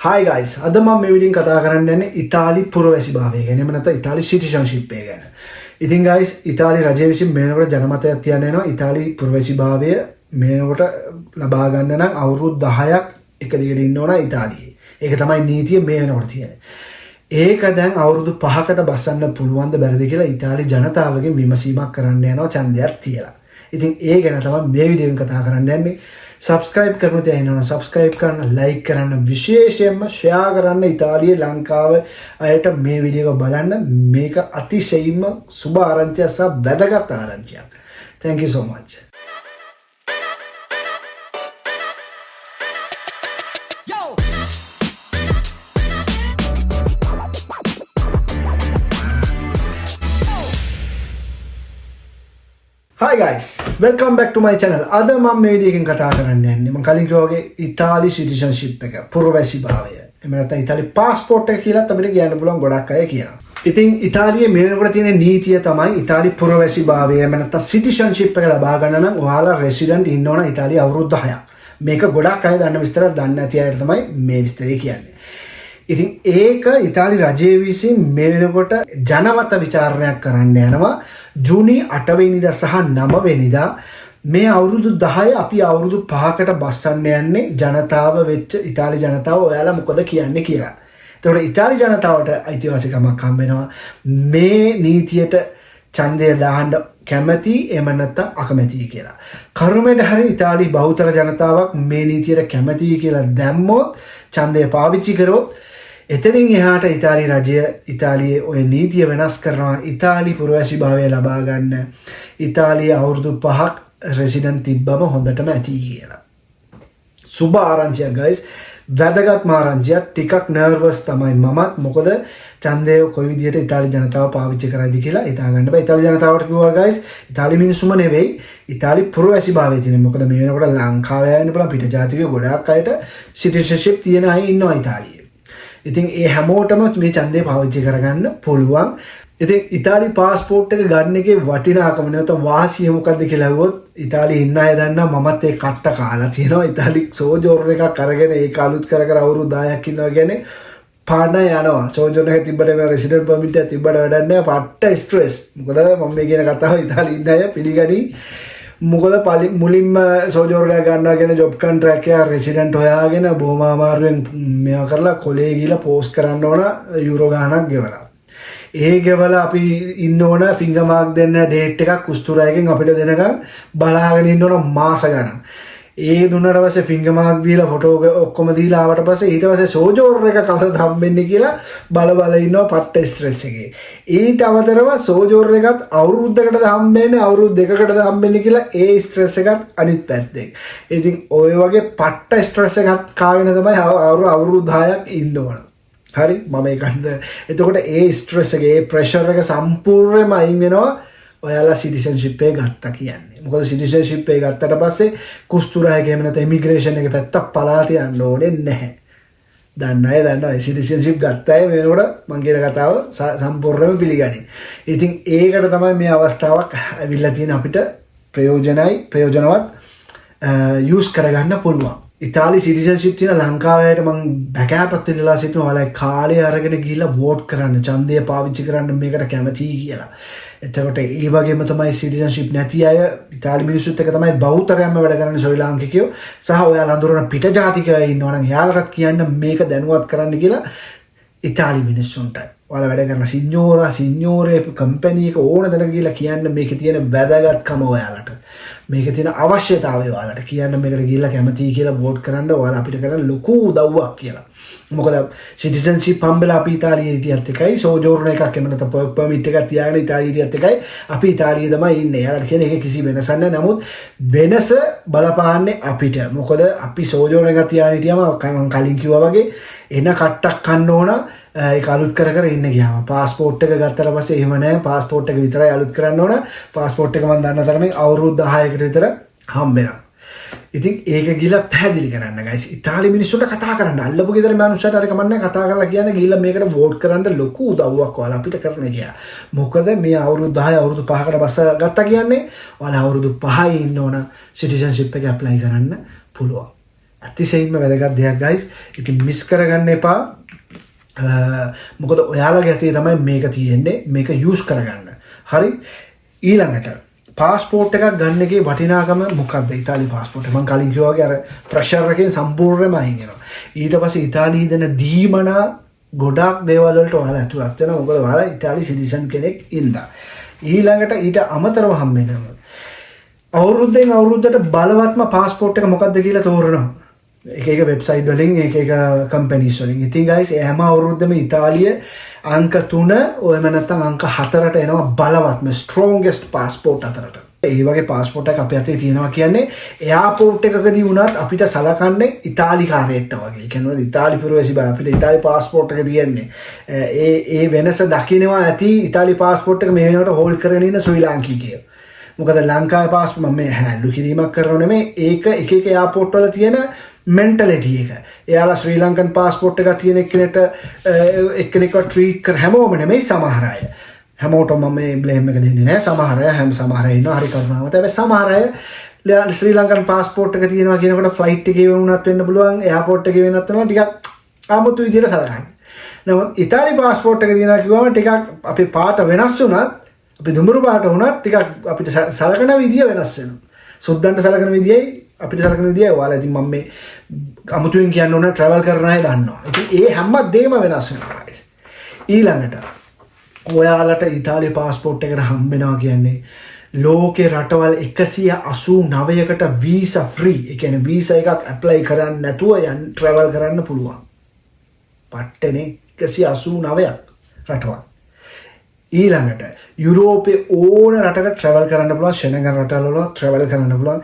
Hi guys, අද මම මේ වීඩියෝෙන් කතා කරන්න යන්නේ ඉතාලි පුරවැසි භාවය ගැන. එහෙම නැත්නම් ඉතාලි සිටිසන්ෂිප් එක ගැන. ඉතින් guys, ඉතාලි රජය විසින් මේනකොට ජනමතයක් තියන්න යනවා ඉතාලි පුරවැසි භාවය මේනකොට ලබා ගන්න නම් අවුරුදු 10ක් එක දිගට ඉන්න ඕන ඉතාලියේ. ඒක තමයි නීතිය මේ වෙනකොට තියෙන්නේ. ඒක දැන් අවුරුදු 5කට බස්සන්න පුළුවන්ද බැරිද කියලා ඉතාලි ජනතාවගෙන් විමසීමක් කරන්න යනවා ඡන්දයක් තියලා. ඉතින් ඒ ගැන තමයි මේ වීඩියෝෙන් කතා කරන්න යන්නේ. Subscribe කරන්න තියනවා subscribe කරන්න like කරන්න විශේෂයෙන්ම share කරන්න ඉතාලියේ ලංකාව අයට මේ වීඩියෝ එක බලන්න මේක අතිශයින්ම සුබ ආරංචියක් සහ වැදගත් ආරංචියක්. Thank you so much. Hi guys, welcome back to my channel. අද මම මේ වීඩියෝ එකෙන් කතා කරන්න යන්නේ මම කලින් කිව්වා වගේ ඉතාලි සිටිසන්ෂිප් එක පුරවැසි භාවය. එහෙම නැත්නම් ඉතාලි පාස්පෝර්ට් එක කියලා අපිට කියන්න පුළුවන් ගොඩක් අය කියනවා. ඉතින් ඉතාලියේ මේ වෙනකොට තියෙන නීතිය තමයි ඉතාලි පුරවැසි භාවය. එහෙම නැත්නම් සිටිසන්ෂිප් එක ලබා ගන්න නම් ඔයාලා රෙසිඩන්ට් ඉන්න ඕන ඉතාලියේ අවුරුදු 10ක්. මේක ගොඩක් අය දන්න විස්තරයක් දන්නේ නැති අයට තමයි මේ විස්තරය කියන්නේ. ඉතින් ඒක ඉතාලි රජය විසින් මේ වෙනකොට ජනමත විචාරණයක් කරන්න යනවා ජූනි 8 වෙනිදා සහ 9 වෙනිදා මේ අවුරුදු 10 අපි අවුරුදු 5කට බස්සන්න යන්නේ ජනතාව වෙච්ච ඉතාලි ජනතාව ඔයාලා මොකද කියන්නේ කියලා. එතකොට ඉතාලි ජනතාවට අයිතිවාසිකමක් හම්බ වෙනවා මේ නීතියට ඡන්දය දාන්න කැමැති එහෙම නැත්නම් අකමැති කියලා. කරුමෙන් හරි ඉතාලි බහුතර ජනතාවක් මේ නීතියට කැමැති කියලා දැම්මොත් ඡන්දය පාවිච්චි කරොත් එතනින් එහාට ඉතාලි රජය ඉතාලියේ ඔය නීතිය වෙනස් කරනවා ඉතාලි පුරවැසි භාවය ලබා ගන්න ඉතාලියේ අවුරුදු 5ක් රෙසිඩන්ට් තිබ්බම හොඳටම ඇති කියලා. සුබ ආරංචියක් guys. වැදගත් ආරංචියක්. ටිකක් නර්වස් තමයි මමත්. මොකද ඡන්දය කොයි විදිහට ඉතාලි ජනතාව පාවිච්චි කරයිද කියලා හිතා ගන්න බෑ. ඉතාලි ජනතාවට කිව්වා guys ඉතාලි මිනිස්සුම නෙවෙයි ඉතාලි පුරවැසි භාවයේ තියෙන. මොකද මේ වෙනකොට ලංකාවේ යන්න පුළුවන් පිට ජාතිකයෝ ගොඩාක් අයට සිටිසන්ෂිප් තියෙන අය ඉන්නවා ඉතාලියේ. ඉතින් ඒ හැමෝටම මේ ඡන්දය පාවිච්චි කරගන්න පුළුවන්. ඉතින් ඉතාලි පාස්පෝර්ට් එක ගන්න එකේ වටිනාකම නැත්නම් වාසිය මොකද්ද කියලා අහුවොත් ඉතාලියේ ඉන්න අය දන්නවා මමත් ඒ කට්ට කාලා තියෙනවා. ඉතාලි සෝජෝර් එකක් අරගෙන ඒක අලුත් කර කර අවුරුදු 10ක් ඉන්නවා කියන්නේ පාන යනවා. සෝජෝර් එක තිබ්බට රෙසිඩන්ට් පර්මිට් එක තිබ්බට වැඩක් නැහැ. පට්ට ස්ට්‍රෙස්. මොකද මම මේ කියන කතාව ඉතාලි ඉන්න අය පිළිගනි. මොකද මුලින්ම සෝජෝරයා ගන්නවා කියන ජොබ් කොන්ට්‍රැක්ට් එක රෙසිඩන්ට් හොයාගෙන බොහොම අමාරුවෙන් මේවා කරලා කොලේ ගිහලා පෝස්ට් කරන්න ඕන යුරෝ ගාණක් ගෙවලා. ඒ ගෙවලා අපි ඉන්න ඕන ෆින්ගර් මාක් දෙන්න ඩේට් එකක් කුස්තුරායකින් අපිට දෙනකම් බලාගෙන ඉන්න ඕන මාස ගණන්. ඒ දුන්නට පස්සේ ෆින්ගර් මාක් දීලා ෆොටෝ ඔක්කොම දීලා ආවට පස්සේ ඊට පස්සේ සෝජෝර් එක කවදද හම්බෙන්නේ කියලා බල ඉන්නවා පට්ට ස්ට්‍රෙස් එකේ. ඊට අමතරව සෝජෝර් එකත් අවුරුද්දකටද හම්බෙන්නේ අවුරුදු දෙකකටද හම්බෙන්නේ කියලා ඒ ස්ට්‍රෙස් එකත් අනිත් පැත්තෙන්. ඉතින් ඔය වගේ පට්ට ස්ට්‍රෙස් එකක් කාගෙන තමයි අවුරුදු 10ක් ඉන්න ඕන. හරි මම ඒකන්ද එතකොට ඒ ස්ට්‍රෙස් එක ඒ ප්‍රෙෂර් එක සම්පූර්ණයෙන්ම අයින් වෙනවා ඔයාලා සිටිසන්ෂිප් එක ගත්තා කියන්නේ. මොකද සිටිසන්ෂිප් එක ගත්තට පස්සේ කුස්තුරායක එහෙම නැත්නම් ඉමිග්‍රේෂන් එක පැත්තක් පලාට යන්න ඕනේ නැහැ. දන්න අය දන්නවා සිටිසන්ෂිප් ගත්ත අය මේනකොට මම කියන කතාව සම්පූර්ණයෙන්ම පිළිගනි. ඉතින් ඒකට තමයි මේ අවස්ථාවක් අවිල්ලා තියෙන අපිට ප්‍රයෝජනවත් යූස් කරගන්න පුළුවන්. ඉතාලි සිටිසන්ෂිප් තියෙන ලංකාවේට මම බැකෑපත් වෙලා සිටින ඔයාලා කාලය අරගෙන ගිහිල්ලා වෝට් කරන්න ඡන්දය පාවිච්චි කරන්න මේකට කැමතියි කියලා. එතකොට ඒ වගේම තමයි සිටිසන්ෂිප් නැති අය ඉතාලි මිනිස්සුත් එක්ක තමයි බෞතරයන්ම වැඩ කරන්නේ ශ්‍රී ලාංකිකයෝ සහ ඔයාලා අඳුරන පිට ජාතිකයෝ ඉන්නවා නම් එයාලටත් කියන්න මේක දැනුවත් කරන්න කියලා ඉතාලි මිනිස්සුන්ට. ඔයාලා වැඩ කරන සිඤ්ඤෝරේ කම්පැනි එක ඕන දෙයක් කියලා කියන්න මේකේ තියෙන වැදගත්කම ඔයාලට. මේකේ තියෙන අවශ්‍යතාවය ඔයාලට කියන්න මේකට ගිහිල්ලා කැමතියි කියලා වෝට් කරන්න ඔයාලා අපිට කරන ලොකු උදව්වක් කියලා. මොකද සිටිසන්ෂිප් හම්බෙලා අපි ඉතාලියේ හිටියත් එකයි සෝජෝර් එකක් එන්න නැත්නම් පර්මිට් එකක් තියාගෙන ඉතාලියේ හිටියත් එකයි අපි ඉතාලියේ තමයි ඉන්නේ. යාළුවා කියන එක කිසි වෙනසක් නැහැ. නමුත් වෙනස බලපාන්නේ අපිට. මොකද අපි සෝජෝර් එකක් තියාගෙන හිටියම මම කලින් කිව්වා වගේ එන කට්ටක් කන්න ඕන ඒක අලුත් කර ඉන්න ගියාම පාස්පෝර්ට් එක ගත්තට පස්සේ එහෙම නැහැ. පාස්පෝර්ට් එක විතරයි අලුත් කරන්න ඕන. පාස්පෝර්ට් එක මම දන්න තරමින් අවුරුදු 10කට විතර හම්බෙනවා. ඉතින් ඒක ගිහලා පැහැදිලි කරන්න guys. ඉතාලි මිනිස්සුන්ට කතා කරන්න. අල්ලපු ගෙදර මනුස්සයට හරි කමන්නේ කතා කරලා කියන්නේ ගිහලා මේකට වෝට් කරන්න ලොකු උදව්වක් ඔයාලා අපිට කරන්න කියලා. මොකද මේ අවුරුදු 10 අවුරුදු 5කට බස්ස ගත්තා කියන්නේ ඔයාලා අවුරුදු 5 ඉන්න ඕන සිටිසන්ෂිප් එක ඇප්ලයි කරන්න පුළුවන්. අතිශයින්ම වැදගත් දෙයක් guys. ඉතින් මිස් කරගන්න එපා. මොකද ඔයාලගේ අතේ තමයි මේක තියෙන්නේ. මේක යූස් කරගන්න. හරි. ඊළඟට පාස්පෝර්ට් එකක් ගන්න එකේ වටිනාකම මොකක්ද? ඉතාලි පාස්පෝර්ට් එක. මම කලින් කිව්වා වගේ අර ප්‍රෙෂර් එකෙන් සම්පූර්ණයෙන්ම අයින් වෙනවා. ඊට පස්සේ ඉතාලියේ දෙන දීමනා ගොඩක් දේවල් වලට ඔයාලා ඇතුළත් වෙනවා. මොකද ඔයාලා ඉතාලි සිටිසන් කෙනෙක් ඉඳලා. ඊළඟට ඊට අමතරව හම්බෙනවා. අවුරුද්දෙන් අවුරුද්දට බලවත්ම පාස්පෝර්ට් එක මොකක්ද කියලා තෝරනවා. එක වෙබ්සයිට් වලින් එක කම්පැනිස් වලින්. ඉතින් guys හැම අවුරුද්දෙම ඉතාලිය අංක 3 ඔයම නැත්තම් අංක 4ට එනවා බලවත්ම strongest passport අතරට. ඒ වගේ passport එකක් අපේ අතේ තියෙනවා කියන්නේ එයාපෝට් එකකදී වුණත් අපිට සලකන්නේ ඉතාලි කාර්යයට වගේ. ඒ කියන්නේ ඉතාලි පුරවැසි බව අපිට ඉතාලි passport එක තියෙන්නේ. ඒ වෙනස දකින්නවා ඇති ඉතාලි passport එක මේ වෙනකොට හෝල්ඩ් කරගෙන ඉන්න ශ්‍රී ලාංකිකයෝ. මොකද ලංකාවේ passport මම හැලු කිරීමක් කරනව නෙමෙයි. ඒක එක එයාපෝට් වල තියෙන මෙන්ටලිටි එක. එයාලා ශ්‍රී ලංකන් පාස්පෝර්ට් එකක් තියෙන එක්කෙනෙක්ව ට්‍රීට් කර හැමෝම නෙමෙයි සමහර අය. හැමෝටම මම මේ බ්ලේම් එක දෙන්නේ නැහැ. සමහර අය සමහර අය ඉන්නවා හරි කරුණාවන්ත. හැබැයි සමහර අය ශ්‍රී ලංකන් පාස්පෝර්ට් එක තියෙනවා කියනකොට ෆ්ලයිට් එකේ වුණත් වෙන්න පුළුවන්, එයාපෝට් එකේ වෙනත් වෙනවා ටිකක් ආමුතු විදියට සලකන්නේ. නමුත් ඉතාලි පාස්පෝර්ට් එක තියෙනවා කිව්වම ටිකක් අපේ පාට වෙනස් වුණත්, අපි දුඹුරු පාට වුණත් ටිකක් අපිට සලකන විදිය වෙනස් වෙනවා. සුද්දන්ට සලකන විදියයි අපිට සලකන විදියයි ඔයාලා ඉතින් මම මේ අමුතුවෙන් කියන්න ඕන ට්‍රැවල් කරන අය දන්නවා. ඉතින් ඒ හැම දෙයක්ම වෙනස් වෙනවා guys. ඊළඟට ඔයාලට ඉතාලි පාස්පෝර්ට් එකට හම්බ වෙනවා කියන්නේ ලෝකේ රටවල් 189කට වීසා ෆ්‍රී. ඒ කියන්නේ වීසා එකක් ඇප්ලයි කරන්න නැතුව යන්න ට්‍රැවල් කරන්න පුළුවන්. පට්ටනේ 189ක් රටවල්. ඊළඟට යුරෝපේ ඕන රටකට ට්‍රැවල් කරන්න පුළුවන්. ෂෙන්ගන් රටවල ට්‍රැවල් කරන්න පුළුවන්.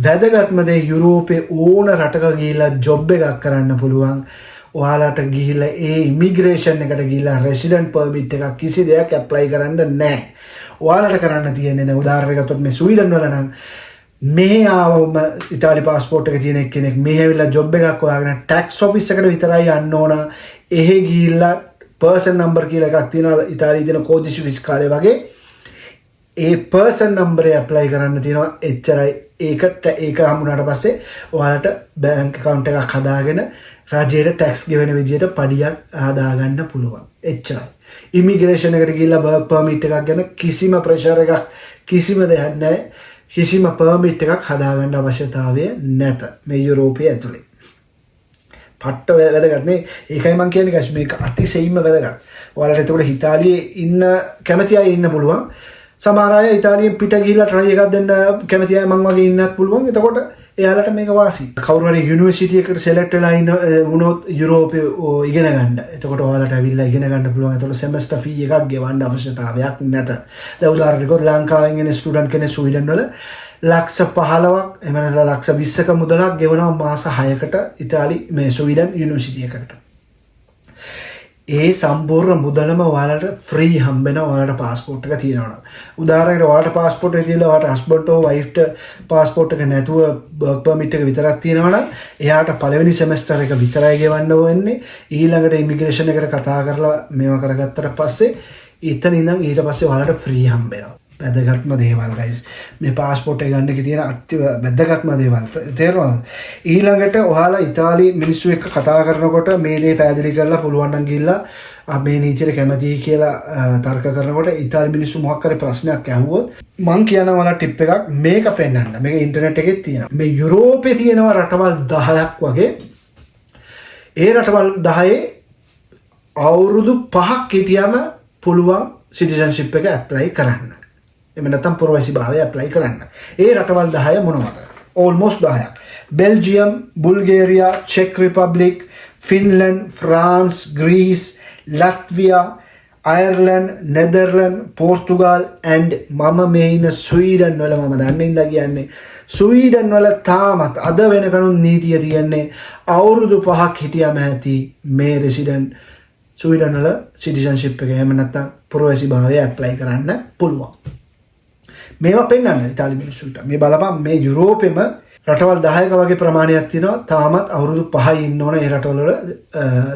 වැදගත්ම දේ යුරෝපේ ඕන රටක ගිහිල්ලා ජොබ් එකක් කරන්න පුළුවන්. ඔයාලට ගිහිල්ලා ඒ ඉමිග්‍රේෂන් එකට ගිහිල්ලා රෙසිඩන්ට් පර්මිට් එකක් කිසි දෙයක් ඇප්ලයි කරන්න නැහැ. ඔයාලට කරන්න තියෙන්නේ දැන් උදාහරණයක් ගත්තොත් මේ ස්වීඩන් වල නම් මෙහි ආවම ඉතාලි පාස්පෝර්ට් එක තියෙන කෙනෙක් මෙහි ඇවිල්ලා ජොබ් එකක් හොයාගෙන ටැක්ස් ඔෆිස් එකට විතරයි යන්න ඕන. එහෙ ගිහිල්ලා පර්සන් නම්බර් කියලා එකක් තියෙනවා ඉතාලියේ දෙන කෝදිසු ෆිස්කාලේ වගේ. ඒ පර්සන් නම්බරේ ඇප්ලයි කරන්න තියෙනවා එච්චරයි. ඒක හම්බුනාට පස්සේ ඔයාලට බැංක් account එකක් හදාගෙන රජයට ටැක්ස් ගෙවන විදියට පඩියක් හදාගන්න පුළුවන්. එච්චරයි. ඉමිග්‍රේෂන් එකට ගිහිල්ලා වර්ක් පර්මිට් එකක් ගැන කිසිම ප්‍රෙෂර් එකක් කිසිම දෙයක් නැහැ. කිසිම පර්මිට් එකක් හදාගන්න අවශ්‍යතාවය නැත මේ යුරෝපයේ ඇතුලේ. පට්ට වැදගත් නේ. ඒකයි මම කියන්නේ guys මේක අතිශයින්ම වැදගත්. ඔයාලට එතකොට ඉතාලියේ ඉන්න කැමති අය ඉන්න පුළුවන්. සමහර අය ඉතාලියෙන් පිට ගිහිල්ලා try එකක් දෙන්න කැමති අය මං වගේ ඉන්නත් පුළුවන්. එතකොට එයාලට මේක වාසි. කවුරු හරි යුනිවර්සිටි එකට select වෙලා ඉන්න වුණොත් යුරෝපයේ ඉගෙන ගන්න. එතකොට ඔයාලට ඇවිල්ලා ඉගෙන ගන්න පුළුවන්. එතකොට semester fee එකක් ගෙවන්න අවශ්‍යතාවයක් නැත. දැන් උදාහරණයක් ලංකාවෙන් එන ස්ටුඩන්ට් කෙනෙක් ස්වීඩන් වල ලක්ෂ 15ක් එහෙම නැත්නම් ලක්ෂ 20ක මුදලක් ගෙවනවා මාස 6කට ඉතාලි මේ ස්වීඩන් යුනිවර්සිටි එකකට. ඒ සම්පූර්ණ මුදලම ඔයාලට ෆ්‍රී හම්බ වෙනවා ඔයාලට පාස්පෝර්ට් එක තියෙනවා. උදාහරණයකට ඔයාලට පාස්පෝර්ට් එක තියලා ඔයාලට හස්බන්ඩ් හෝ වයිෆ්ට පාස්පෝර්ට් එක නැතුව වර්ක් පර්මිට් එක විතරක් තියෙනවා නම් එයාට පළවෙනි සෙමෙස්ටර් එක විතරයි ගෙවන්න වෙන්නේ. ඊළඟට ඉමිග්‍රේෂන් එකට කතා කරලා මේවා කරගත්තට පස්සේ ඊතන ඉඳන් ඊට පස්සේ ඔයාලට ෆ්‍රී හම්බ වෙනවා. වැදගත්ම දේවල් guys. මේ පාස්පෝර්ට් එක ගන්න එකේ තියෙන අති වැදගත්ම දේවල් තේරුණාද? ඊළඟට ඔයාලා ඉතාලි මිනිස්සු එක්ක කතා කරනකොට මේ දේ පැහැදිලි කරලා පුළුවන් නම් ගිහිල්ලා මේ නීතියට කැමතියි කියලා තර්ක කරනකොට ඉතාලි මිනිස්සු මොකක් හරි ප්‍රශ්නයක් ඇහුවොත් මං කියනවා ඔයාලා ටිප් එකක් මේක පෙන්නන්න. මේක ඉන්ටර්නෙට් එකේ තියෙනවා. මේ යුරෝපේ තියෙනවා රටවල් 10ක් වගේ. ඒ රටවල් 10 අවුරුදු 5ක් හිටියම පුළුවන් සිටිසන්ෂිප් එක ඇප්ලයි කරන්න. එමෙ නැත්නම් පුරවැසිභාවය ඇප්ලයි කරන්න. ඒ රටවල් 10 මොනවද? almost 10ක්. බෙල්ජියම්, බුල්ගේරියා, චෙක් Republic, Finland, France, Greece, Latvia, Ireland, Netherlands, Portugal and මම මේ ඉන්න ස්වීඩන් වල මම දන්නේ ඉඳලා කියන්නේ ස්වීඩන් වල තාමත් අද වෙනකන් නීතිය තියන්නේ අවුරුදු 5ක් හිටියම ඇති මේ රෙසිඩන්ට් ස්වීඩන් වල සිටිසන්ෂිප් එක එහෙම නැත්නම් පුරවැසිභාවය ඇප්ලයි කරන්න පුළුවන්. මේවා පෙන්වන්න ඉතාලි මිනිස්සුන්ට. මේ බලපන් මේ යුරෝපෙම රටවල් 10ක වගේ ප්‍රමාණයක් තියෙනවා තාමත් අවුරුදු 5 ඉන්න ඕන ඒ රටවල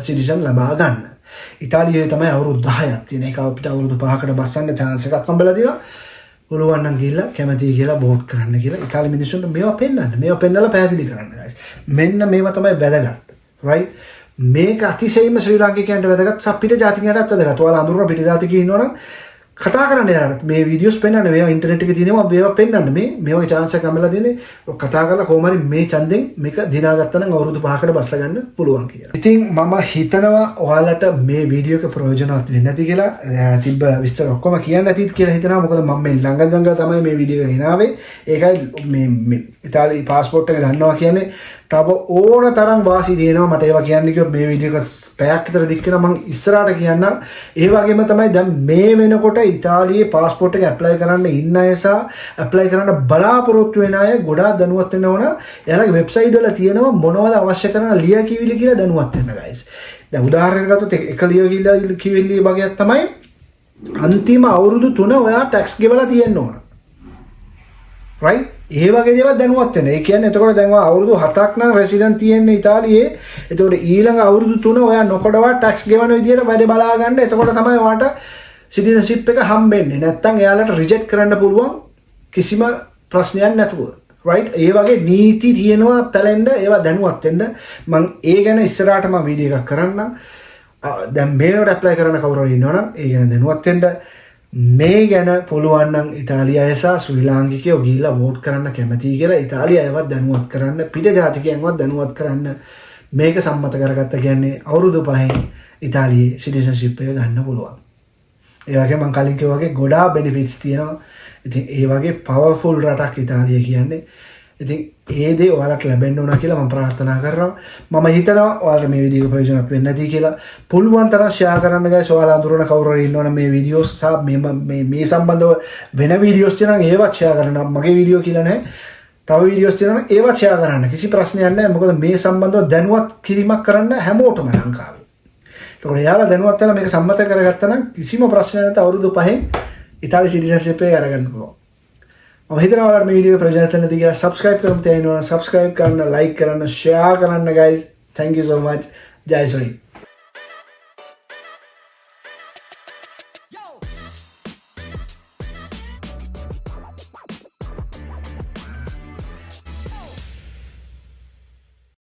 සිටිසන් ලබා ගන්න. ඉතාලියේ තමයි අවුරුදු 10ක් තියෙන. ඒක අපිට අවුරුදු 5කට බස්සන්න chance එකක් හම්බෙලා තියෙනවා. පුළුවන් නම් ගිහිල්ලා කැමතියි කියලා වෝට් කරන්න කියලා ඉතාලි මිනිස්සුන්ට මේවා පෙන්වන්න. මේවා පෙන්නලා පැහැදිලි කරන්න guys. මෙන්න මේවා තමයි වැදගත්. right? මේක අතිශයින්ම ශ්‍රී ලාංකිකයන්ට වැදගත්. අපිට ජාතිකයන්ටත් වැදගත්. ඔයාලා අඳුරන පිට ජාතිකයෝ ඉන්නවනම් කතා කරන්න යාරත් මේ වීඩියෝස් පෙන්වන්න මේවා ඉන්ටර්නෙට් එකේ තියෙනවා මේවා පෙන්වන්න මේ වගේ chance එකක් අම්මලා දෙන්නේ කතා කරලා කොහොම හරි මේ ඡන්දෙන් මේක දිනාගත්තා නම් අවුරුදු 5කට බස්ස ගන්න පුළුවන් කියලා. ඉතින් මම හිතනවා ඔයාලට මේ වීඩියෝ එක ප්‍රයෝජනවත් වෙන්නේ නැති කියලා තිබ්බ විස්තර ඔක්කොම කියන්න ඇතිත් කියලා හිතනවා. මොකද මම මේ ළඟ තමයි මේ වීඩියෝ එක ගෙනාවේ. ඒකයි මේ ඉතාලි පාස්පෝර්ට් එක ගන්නවා කියන්නේ තව ඕන තරම් වාසි දෙනවා මට ඒවා කියන්න කිව්වොත් මේ වීඩියෝ එක පැයක් විතර දික් වෙනවා. මම ඉස්සරහට කියන්නම්. ඒ වගේම තමයි දැන් මේ වෙනකොට ඉතාලියේ පාස්පෝර්ට් එක ඇප්ලයි කරන්න ඉන්න අය සහ ඇප්ලයි කරන්න බලාපොරොත්තු වෙන අය ගොඩාක් දැනුවත් වෙන්න ඕන. එයාලගේ වෙබ්සයිට් වල තියෙනවා මොනවද අවශ්‍ය කරන ලියකියවිලි කියලා දැනුවත් වෙන්න guys. දැන් උදාහරණයක් ගත්තොත් එක ලියකියවිලි වගේක් තමයි අන්තිම අවුරුදු 3 ඔයා ටැක්ස් ගෙවලා තියෙන්න ඕන. right? ඒ වගේ දේවල් දැනුවත් වෙන්න. ඒ කියන්නේ එතකොට දැන් ඔයා අවුරුදු 7ක් නම් රෙසිඩන්ට් තියෙන්නේ ඉතාලියේ. එතකොට ඊළඟ අවුරුදු 3 ඔයා නොකඩවා ටැක්ස් ගෙවන විදියට වැඩ බලා ගන්න. එතකොට තමයි ඔයාට සිටිසන්ෂිප් එක හම්බෙන්නේ. නැත්තම් එයාලට රිජෙක්ට් කරන්න පුළුවන් කිසිම ප්‍රශ්නයක් නැතුව. right? ඒ වගේ නීති තියෙනවා පැලෙන්න ඒවා දැනුවත් වෙන්න. මම ඒ ගැන ඉස්සරහට මම වීඩියෝ එකක් කරන්නම්. දැන් මේවට ඇප්ලයි කරන්න කවුරු හරි ඉන්නවනම් ඒ ගැන දැනුවත් වෙන්න. මේ ගැන පුළුවන් නම් ඉතාලිය අය සහ ශ්‍රී ලාංකිකයෝ ගිහිල්ලා වෝට් කරන්න කැමතියි කියලා ඉතාලිය අයවත් දැනුවත් කරන්න පිට ජාතිකයන්වත් දැනුවත් කරන්න මේක සම්මත කරගත්ත කියන්නේ අවුරුදු 5න් ඉතාලියේ සිටිසන්ෂිප් එක ගන්න පුළුවන්. ඒ වගේ මම කලින් කිව්වා වගේ ගොඩාක් බෙනිෆිට්ස් තියෙනවා. ඉතින් ඒ වගේ පවර්ෆුල් රටක් ඉතාලිය කියන්නේ. ඉතින් ඒ දේ ඔයාලට ලැබෙන්න ඕන කියලා මම ප්‍රාර්ථනා කරනවා. මම හිතනවා ඔයාලට මේ වීඩියෝ එක ප්‍රයෝජනවත් වෙන්න ඇති කියලා. පුළුවන් තරම් ෂෙයා කරන්න guys. ඔයාලා අඳුරන කවුරු හරි ඉන්නවනම් මේ වීඩියෝස් සහ මේ සම්බන්ධව වෙන වීඩියෝස් තියෙනවා නම් ඒවත් ෂෙයා කරන්න. මගේ වීඩියෝ කියලා නැහැ. තව වීඩියෝස් තියෙනවා නම් ඒවත් ෂෙයා කරන්න. කිසි ප්‍රශ්නයක් නැහැ. මොකද මේ සම්බන්ධව දැනුවත් කිරීමක් කරන්න හැමෝටම ලංකාවේ. ඒතකොට එයාලා දැනුවත් වෙලා මේක සම්මත කරගත්තා නම් කිසිම ප්‍රශ්නයක් නැත අවුරුදු 5න් ඉතාලි සිටිසන්ෂිප් එක අරගන්න පුළුවන්. මම හිතනවා ඔයාලට මේ වීඩියෝ එක ප්‍රයෝජනවත් වෙන්න ඇති කියලා. subscribe කරන්න තියනවා නම් subscribe කරන්න, like කරන්න, share කරන්න guys. thank you so much. ජය ශ්‍රී